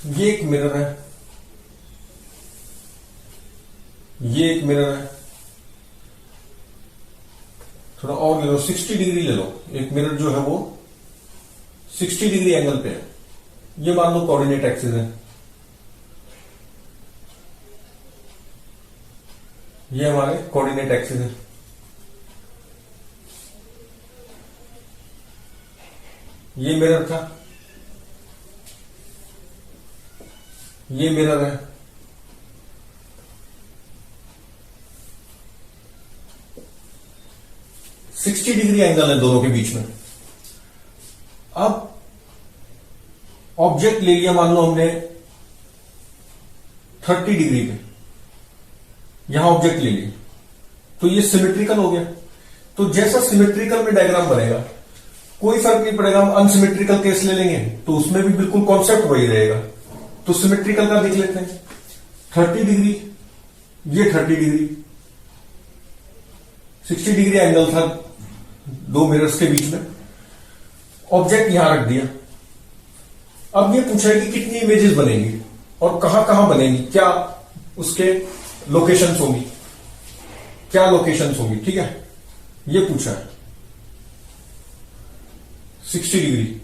ये एक मिरर है, ये एक मिरर है, थोड़ा और ले लो, 60 डिग्री ले लो। एक मिरर जो है वो 60 डिग्री एंगल पे है। ये मान लो कोऑर्डिनेट एक्सिस है, ये हमारे कोऑर्डिनेट एक्सिस है। ये मिरर था, ये मिरर है, सिक्सटी डिग्री एंगल है दोनों के बीच में। अब ऑब्जेक्ट ले लिया मान लो हमने 30 डिग्री पे, यहां ऑब्जेक्ट ले लिया, तो ये सिमेट्रिकल हो गया। तो जैसा सिमेट्रिकल में डायग्राम बनेगा, कोई फर्क नहीं पड़ेगा। हम अनसिमेट्रिकल केस ले लेंगे तो उसमें भी बिल्कुल कॉन्सेप्ट वही रहेगा। तो सिमेट्रिकल का देख लेते हैं। 30 डिग्री, ये 30 डिग्री, 60 डिग्री एंगल था दो मिरर्स के बीच में। ऑब्जेक्ट यहां रख दिया। अब ये पूछा है कि कितनी इमेजेस बनेंगी और कहां कहां बनेंगी, क्या उसके लोकेशंस होंगी, क्या लोकेशंस होंगी, ठीक है, ये पूछा है। 60 डिग्री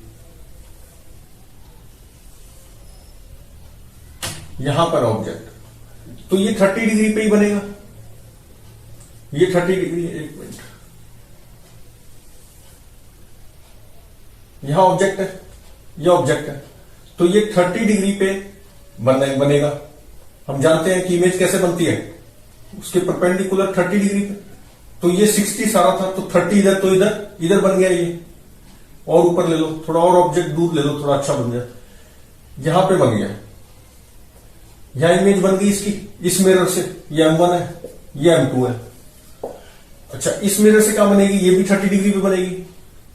यहां पर ऑब्जेक्ट, तो ये 30 डिग्री पे ही बनेगा। ये 30 डिग्री, एक मिनट, यहां ऑब्जेक्ट है, ये ऑब्जेक्ट है, तो ये 30 डिग्री पे बनेगा। हम जानते हैं कि इमेज कैसे बनती है, उसके परपेंडिकुलर 30 डिग्री पे। तो ये 60 सारा था, तो 30 इधर, तो इधर बन गया ये। और ऊपर ले लो, थोड़ा और ऑब्जेक्ट दूर ले लो, थोड़ा अच्छा बन जाए। यहां पे बन गया, यहां इमेज बन गई इसकी, इस मिरर से। ये M1 है, ये M2 है। अच्छा, इस मिरर से क्या बनेगी, ये भी 30 डिग्री पे बनेगी,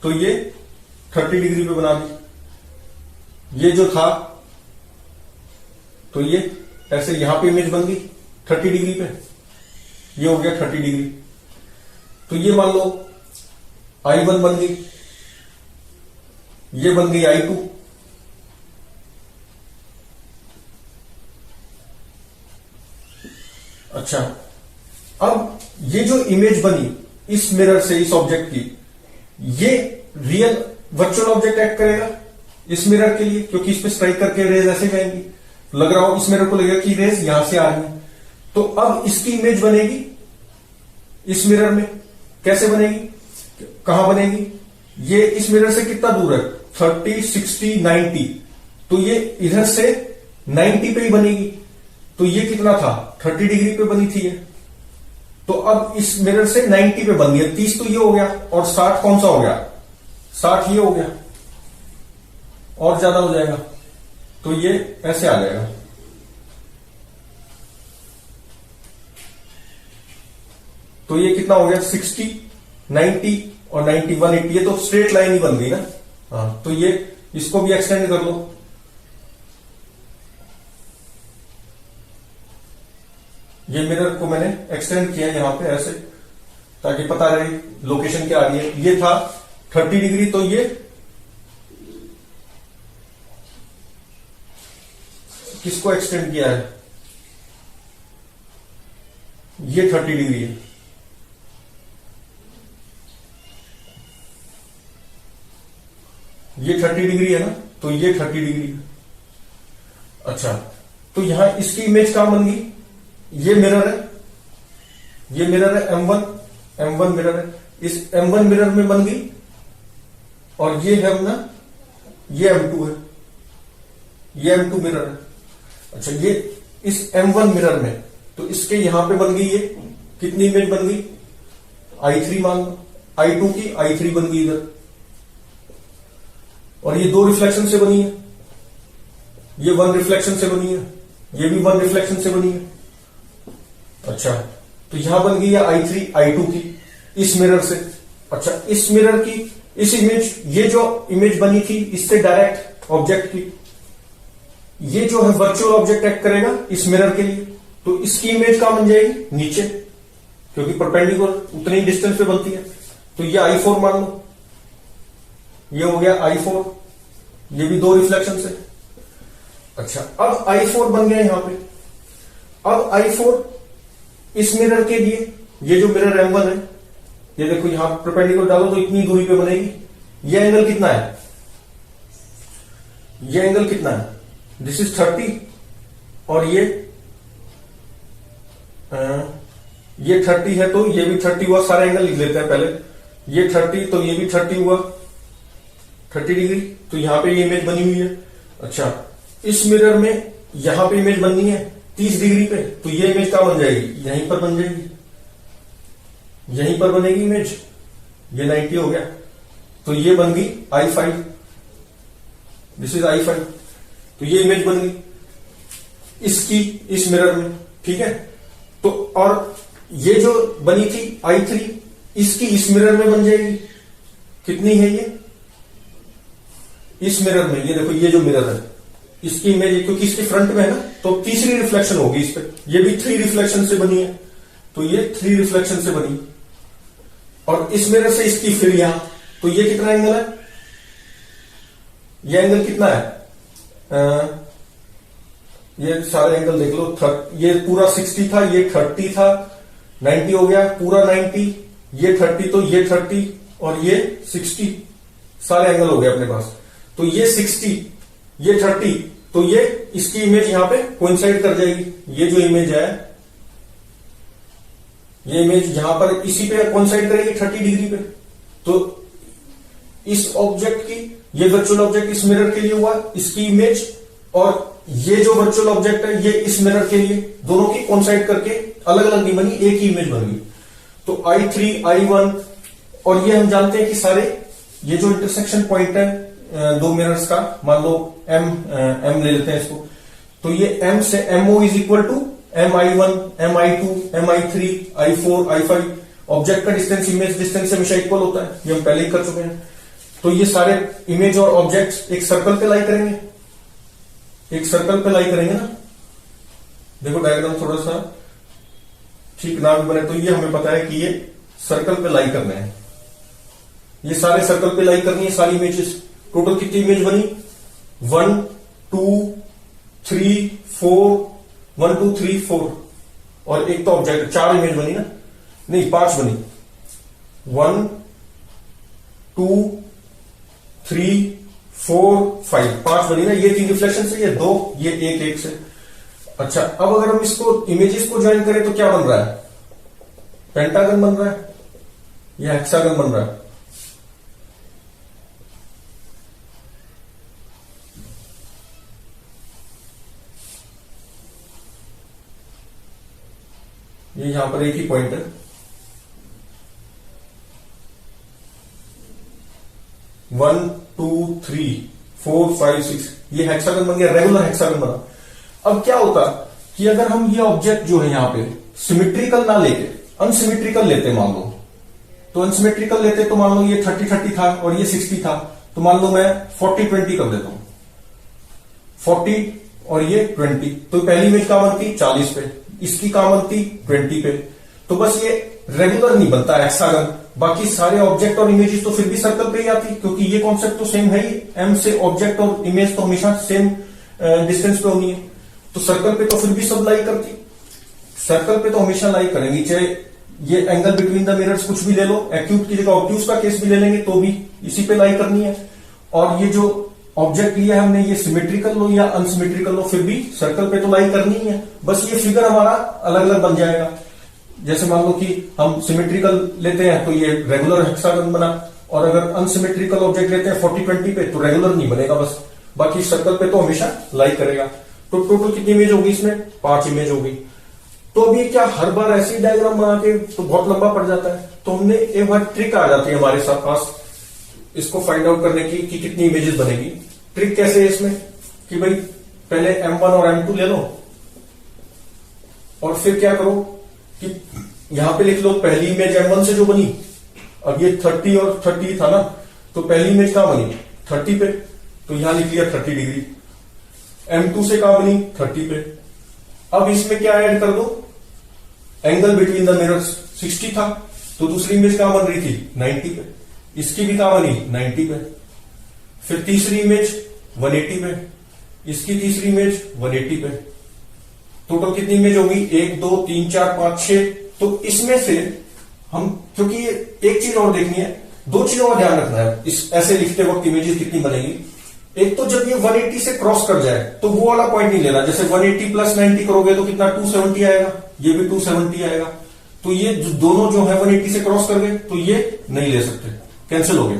तो ये 30 डिग्री पे बना दी। ये जो था, तो ये ऐसे यहां पे इमेज बन गई 30 डिग्री पे, ये हो गया 30 डिग्री। तो ये मान लो I1 बन गई, ये बन गई I2, अच्छा। अब ये जो इमेज बनी इस मिरर से, इस ऑब्जेक्ट की, ये रियल वर्चुअल ऑब्जेक्ट एक्ट करेगा इस मिरर के लिए, क्योंकि इस पे स्ट्राइक करके रेज ऐसे जाएंगी। लग रहा हो इस मिरर को लगेगा कि रेज यहां से आ रही है, तो अब इसकी इमेज बनेगी इस मिरर में। कैसे बनेगी, कहां बनेगी, ये इस मिरर से कितना दूर है, 30, 60, 90, तो ये इधर से 90 पे ही बनेगी। तो ये कितना था, 30 डिग्री पे बनी थी ये, तो अब इस मिरर से 90 पे बन गया। 30 तो ये हो गया, और 60 कौन सा हो गया, 60 ये हो गया, और ज्यादा हो जाएगा, तो ये ऐसे आ जाएगा। तो ये कितना हो गया, 60, 90 और 90, 180। ये तो स्ट्रेट लाइन ही बन गई ना। हाँ, तो ये इसको भी एक्सटेंड कर लो। ये मिरर को मैंने एक्सटेंड किया यहां पे ऐसे, ताकि पता रहे लोकेशन क्या आ रही है। ये था 30 डिग्री, तो ये किसको एक्सटेंड किया है, ये 30 डिग्री है। ये 30 डिग्री है ना, तो ये 30 डिग्री है। अच्छा, तो यहां इसकी इमेज कहां बन गई, ये मिरर है, ये मिरर है M1 मिरर है, इस M1 मिरर में बन गई। और ये है ना, ये M2 है, ये M2 मिरर है। अच्छा, ये इस M1 मिरर में, तो इसके यहां पे बन गई ये कितनी इमेज बन गई, I3 मान लो, I2 की I3 बन गई इधर। और ये 2 रिफ्लेक्शन से बनी है, ये 1 रिफ्लेक्शन से बनी है, ये भी 1 रिफ्लेक्शन से बनी है। अच्छा, तो यहां बन गई है I3 I2 की इस मिरर से। अच्छा, इस मिरर की इस इमेज, ये जो इमेज बनी थी इससे डायरेक्ट ऑब्जेक्ट की, ये जो है वर्चुअल ऑब्जेक्ट एक्ट करेगा इस मिरर के लिए। तो इसकी इमेज कहां बन जाएगी, नीचे, क्योंकि परपेंडिकुलर उतनी डिस्टेंस पे बनती है। तो ये I4 मान लो, ये हो गया I4, ये भी 2 रिफ्लेक्शन से। अच्छा, अब I4 बन गया यहां पे। अब I4 इस मिरर के लिए, ये जो मिरर M1 है, ये देखो यहां परपेंडिकुलर डालो तो इतनी दूरी पे बनेगी। ये एंगल कितना है? ये एंगल कितना है? दिस इज 30 और ये 30 है, तो ये भी 30 हुआ। सारे एंगल लिख लेते हैं पहले। ये 30 तो ये भी 30 हुआ, 30 डिग्री। तो यहां पे ये इमेज बनी हुई है। अच्छा, इस मिरर में यहां पे इमेज बननी है 30 डिग्री पे, तो ये इमेज कहां बन जाएगी? यहीं पर बन जाएगी, यहीं पर बनेगी इमेज। ये 90 हो गया, तो ये बन गई I5। This is I5। तो ये इमेज बन गई इसकी, इस मिरर में, ठीक है। तो और ये जो बनी थी I3, इसकी इस मिरर में बन जाएगी। कितनी है ये? इस मिरर में, ये देखो ये जो मिरर है, इसकी इमेज, क्योंकि इसके फ्रंट में है ना, तो तीसरी रिफ्लेक्शन होगी इस पे। ये भी 3 रिफ्लेक्शन से बनी है, तो ये 3 रिफ्लेक्शन से बनी। और इस मिरर से इसकी फिर यहां, तो ये कितना एंगल है? ये एंगल कितना है? ये सारे एंगल देख लो। ये पूरा 60 था, ये 30 था, 90 हो गया, पूरा 90, ये 30, तो ये 30 और ये 60, सारे एंगल हो गए अपने पास। तो ये 60, ये 30, तो ये इसकी इमेज यहां पे कोइंसाइड कर जाएगी। ये जो इमेज है, ये इमेज यहां पर इसी पे कोइंसाइड करेगी 30 डिग्री पे। तो इस ऑब्जेक्ट की, ये वर्चुअल ऑब्जेक्ट इस मिरर के लिए हुआ, इसकी इमेज, और ये जो वर्चुअल ऑब्जेक्ट है ये इस मिरर के लिए, दोनों की कोइंसाइड करके अलग अलग नहीं बनी, एक ही इमेज बन गई। तो I3, I1, और ये हम जानते हैं कि सारे ये जो इंटरसेक्शन पॉइंट है दो मिरर्स का, मान लो M ले लेते हैं इसको, तो ये M से MO is equal to MI1, MI2, MI3, I4, I5। Object का डिस्टेंस इमेज डिस्टेंस से हमेशा इक्वल होता है, ये हम पहले ही कर चुके हैं। तो ये सारे इमेज और ऑब्जेक्ट्स एक सर्कल पे लाई करेंगे, एक सर्कल पे लाई करेंगे ना। देखो डायग्राम थोड़ा सा ठीक ना भी बने, तो ये हमें पता है कि ये सर्कल पे लाई करने हैं। ये सारे सर्कल पे लाई करनी है, सारी इमेजेस। टोटल कितनी इमेज बनी? 1 2 3 4, 1 2 3 4, और एक तो ऑब्जेक्ट, 4 इमेज बनी ना, नहीं 5 बनी। 1 2 3 4 5, 5 बनी ना। ये 3 रिफ्लेक्शन से, ये 2, ये एक से। अच्छा, अब अगर हम इसको इमेजेस को ज्वाइन करें तो क्या बन रहा है? पेंटागन बन रहा है या हेक्सागन बन रहा है? ये यहां पर एक ही पॉइंट है, 1 2 3 4 5 6, ये हेक्सागन बन गया, रेगुलर हेक्सागन बना। अब क्या होता कि अगर हम ये ऑब्जेक्ट जो है यहां पे सिमेट्रिकल ना लेके अनसिमेट्रिकल लेते, मान लो, तो अनसिमेट्रिकल लेते तो मान लो ये 30 30 था और ये 60 था, तो मान लो मैं 40 20 कर देता हूं, 40 और ये 20, तो पहली इमेज कहां बनती? 40 पे, इसकी कहां बनती? 20 पे। तो बस ये रेगुलर नहीं बनता हेक्सागन, बाकी सारे ऑब्जेक्ट और इमेजेस तो फिर भी सर्कल पे ही आती, क्योंकि ये कॉन्सेप्ट तो सेम है ही। M से ऑब्जेक्ट और इमेज तो हमेशा सेम डिस्टेंस पे होनी है, तो सर्कल पे तो फिर भी सब लाई करती। सर्कल पे तो हमेशा लाई करेंगी, चाहे ये एंगल बिटवीन द मिरर्स कुछ भी ले लो, एक्यूट की जगह ऑब्ट्यूज का केस भी ले लेंगे तो भी इसी पे लाई करनी है। और ये जो ऑब्जेक्ट लिया है हमने, ये सिमेट्रिकल लो या अनसिमेट्रिकल लो, फिर भी सर्कल पे तो लाई करनी ही है। बस ये फिगर हमारा अलग अलग बन जाएगा। जैसे मान लो कि हम सिमेट्रिकल लेते हैं तो ये रेगुलर हेक्सागन बना, और अगर अनसिमेट्रिकल ऑब्जेक्ट लेते हैं 40 20 पे, तो रेगुलर नहीं बनेगा, बस बाकी सर्कल पे तो हमेशा लाई करेगा। तो टोटल कितनी इमेज होगी इसमें? 5 इमेज होगी। तो अभी क्या हर बार ऐसी डायग्राम बना के तो बहुत लंबा पड़ जाता है, तो हमने एक बार ट्रिक आ जाती है हमारे साथ पास इसको फाइंड आउट करने की कि कितनी इमेजेस बनेगी। ट्रिक कैसे है इसमें कि भाई पहले M1 और M2 ले लो, और फिर क्या करो कि यहां पे लिख लो पहली इमेज M1 से जो बनी, अब ये 30 और 30 था ना, तो पहली इमेज कहां बनी? 30 पे, तो यहां लिख लिया 30 डिग्री। M2 से कहां बनी? 30 पे। अब इसमें क्या ऐड कर दो? एंगल बिटवीन द मिरर्स 60 था, तो दूसरी इमेज कहां बन रही थी? 90 पे। इसकी भी कहां बनी? 90 पे। फिर तीसरी इमेज 180 पे, इसकी तीसरी इमेज 180 पे। टोटल कितनी इमेज होगी? 1 2 3 4 5 6। तो इसमें से हम, क्योंकि ये एक चीज और देखनी है, दो चीजों का ध्यान रखना है इस ऐसे लिखते वक्त इमेजेस कितनी बनेगी। एक तो जब ये 180 से क्रॉस कर जाए तो वो वाला पॉइंट नहीं लेना, जैसे 180 प्लस 90 करोगे तो कितना 270 आएगा, ये भी 270 आएगा। तो ये दोनों जो है 180 से क्रॉस कर गए तो ये नहीं ले सकते, कैंसिल हो गए।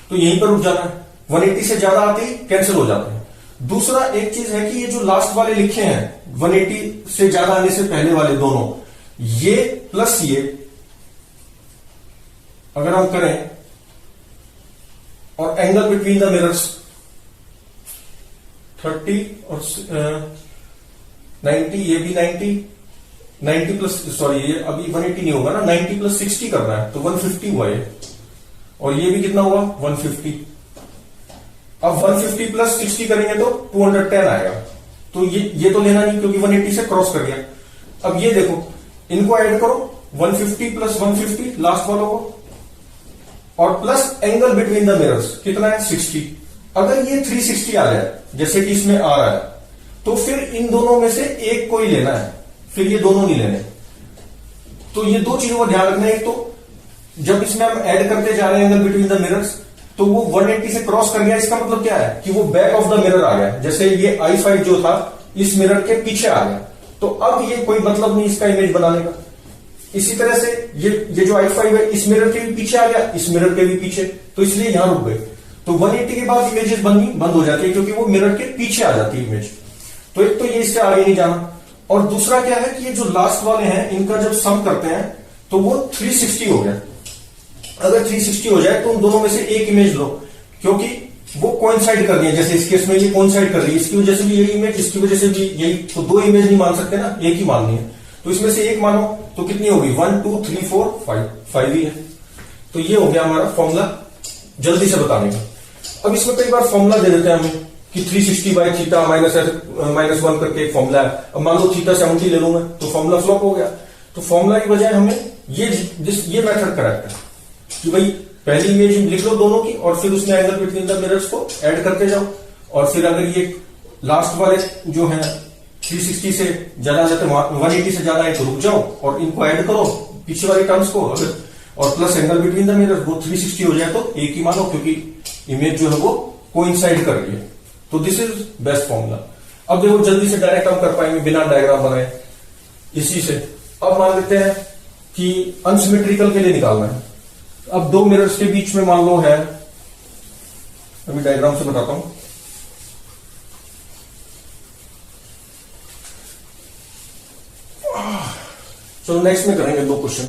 तो यहीं पर रुक जाना है, 180 से ज्यादा आते ही कैंसिल हो जाते हैं। दूसरा एक चीज है कि ये जो लास्ट वाले लिखे हैं 180 से ज्यादा आने से पहले वाले दोनों, ये प्लस ये अगर हम करें और एंगल बिटवीन द मिरर्स 30 और 90, ये भी 90 प्लस, सॉरी ये अभी 180 नहीं होगा ना, 90 प्लस 60 करना है तो 150 हुआ ये, और ये भी कितना हुआ 150। अब 150 प्लस 60 करेंगे तो 210 आएगा। तो ये तो लेना नहीं क्योंकि 180 से क्रॉस कर गया। अब ये देखो, इनको ऐड करो, 150 प्लस 150 लास्ट वालों को, और plus angle between the mirrors कितना है 60। अगर ये 360 आ जाए जैसे कि इसमें आ रहा है, तो फिर इन दोनों में से एक को ही लेना है, फिर ये दोनों नहीं लेने। तो ये दो चीजों का ध्यान रखना है। एक तो जब इसमें हम ऐड करते जा रहे हैं एंगल बिटवीन द मिरर्स, तो वो 180 से क्रॉस कर गया, इसका मतलब क्या है कि वो बैक ऑफ द मिरर आ गया। जैसे ये i5 जो था इस मिरर के पीछे आ गया, तो अब ये कोई मतलब नहीं इसका इमेज बनाने का। इसी तरह से ये जो i5 है इस मिरर के भी पीछे आ गया, इस मिरर के भी पीछे, तो इसलिए यहां रुक गए। तो 180 के बाद इमेजेस बननी बंद हो जाती है क्योंकि वो मिरर के पीछे आ जाती है इमेज। तो एक तो ये इससे आगे नहीं जाना, और दूसरा क्या है कि ये जो लास्ट वाले हैं इनका जब सम करते हैं तो वो 360 हो गया। अगर 360 हो जाए तो उन दोनों में से एक इमेज लो, क्योंकि वो कोइंसाइड कर रही है। जैसे इस केस में ये कोइंसाइड कर रही है, इसकी वजह से भी यही इमेज, इसकी वजह से भी यही, तो दो इमेज नहीं मान सकते ना, एक ही माननी है। तो इसमें से एक मानो तो कितनी होगी 1 2 3 4 5 ही है। तो ये हो गया हमारा फॉर्मूला जल्दी से बताने का। अब इसमें कई बार फॉर्मूला दे देते हैं हमें कि 360 बाई थीटा -1 करके एक फॉर्मूला है। अब मान लो थीटा 70 ले लूं मैं, तो फॉर्मूला फ्लॉप हो गया। तो फॉर्मूला की बजाय हमें ये मेथड करेक्ट है कि भाई पहली इमेज लिख लो दोनों की, और फिर उसमें एंगल बिटवीन द मिरर्स को ऐड करते जाओ, और फिर अगर ये लास्ट वाले जो है 360 से ज्यादा जाते 180 से ज्यादा है तो रुक जाओ और इनको ऐड करो पीछे वाले टर्म्स को, अगर और plus angle between the mirrors वो 360 हो जाए तो एक ही मानो, क्योंकि इमेज जो है वो कोइंसाइड कर रही है। तो दिस इज बेस्ट फॉर्मूला। अब देखो जल्दी से डायरेक्ट हम कर पाएंगे बिना डायग्राम बनाए इसी से। अब मान लेते हैं कि अनसिमेट्रिकल के लिए निकालना है। अब दो मिरर्स के बीच में मान लो है, अभी डायग्राम से बताता हूं। चलो नेक्स्ट में करेंगे दो क्वेश्चन।